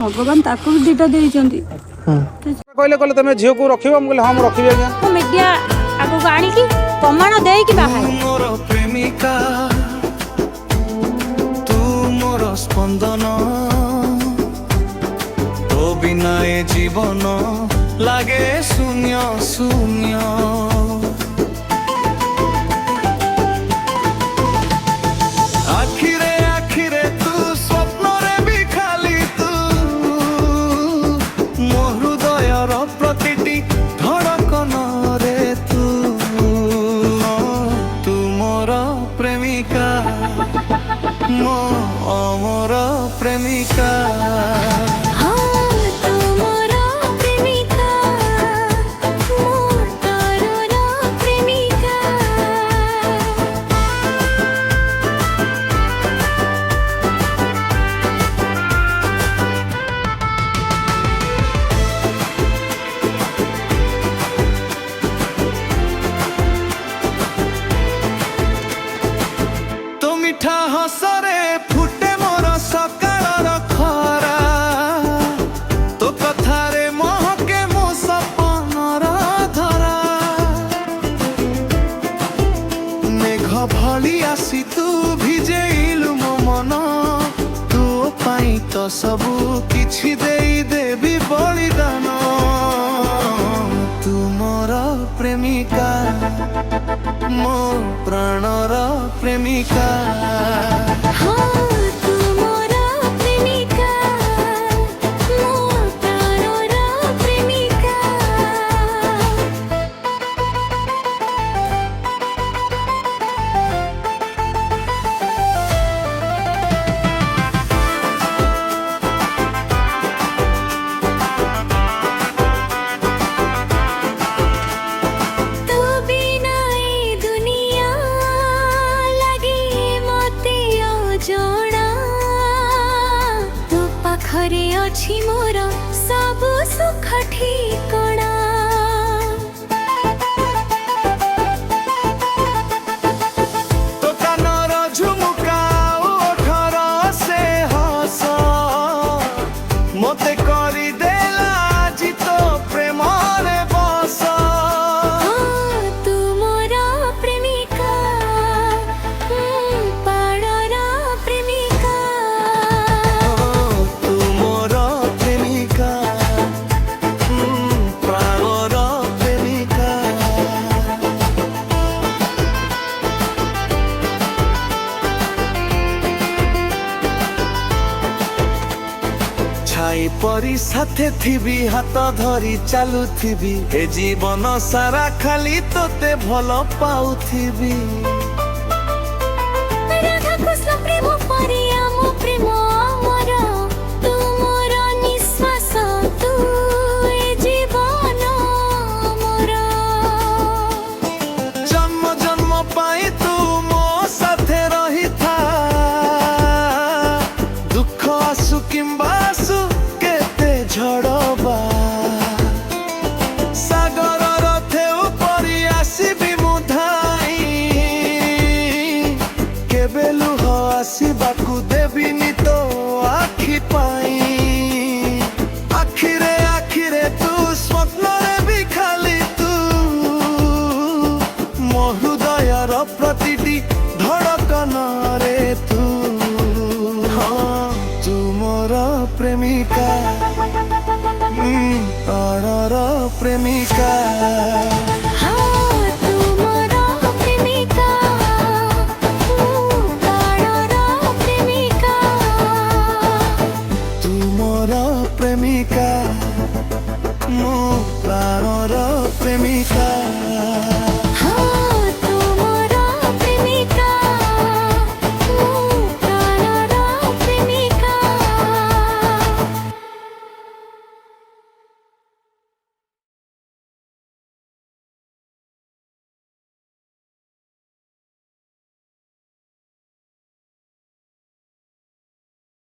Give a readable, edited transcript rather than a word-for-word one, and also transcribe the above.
भगवान ताको भी दीटा देइचंती कहले कहले तुम झील को रखिब हम कहले हम रखिबे आज्ञा मीडिया आगो आनी की प्रमाण देई की बाहर मोर प्रेमिका तू मोर स्पंदन तो बिना ए जीवन लागे शून्य शून्य आखिरे आखिरे तू स्वप्न रे भी खाली तू मो हृदयर प्रतिटी धड़कन रे तू तू मोर प्रेमिका मो अमर प्रेमिका मिठा हसरे फुटे मोर सकाळर खरा तो कथारे महके मो सपनर धरा मेघ भली आसी तू भिजेइलु मो मन तू पाई तो सबु किछि देई देबी बलिदान तू मोर प्रेमिका मो प्राणर प्रेमिका घरे अछि मोर सब सुख ठिकणा तो कानर झुमुका ओठर से हस मते करी देला जी तो प्रेम रे बस तू मोर प्रेमिका पाड़र प्रेमिका छाई परी साथे थिबी हाथ धरी चालुथिबी ए जीवन सारा खाली तोते भल पाउथिबी राधा कृष्ण प्रेम परी आम प्रेम अमर तू मोर निश्वास तू ए जीवन मोर जन्म जन्म पाई तू मो साथे रही था दुख आसु किंबा आसु केते झड़बा सागर रथे उपरी आसीबी मुधाई केबे लुह आसीबाकू देबिनी तो आखि पाई आखिरे आखिरे तू स्वप्न रे भी खाली तू मो हृदयर प्रतिटी धड़कन रे तू हाँ तू मोर प्रेमिका प्राणर प्रेमिका।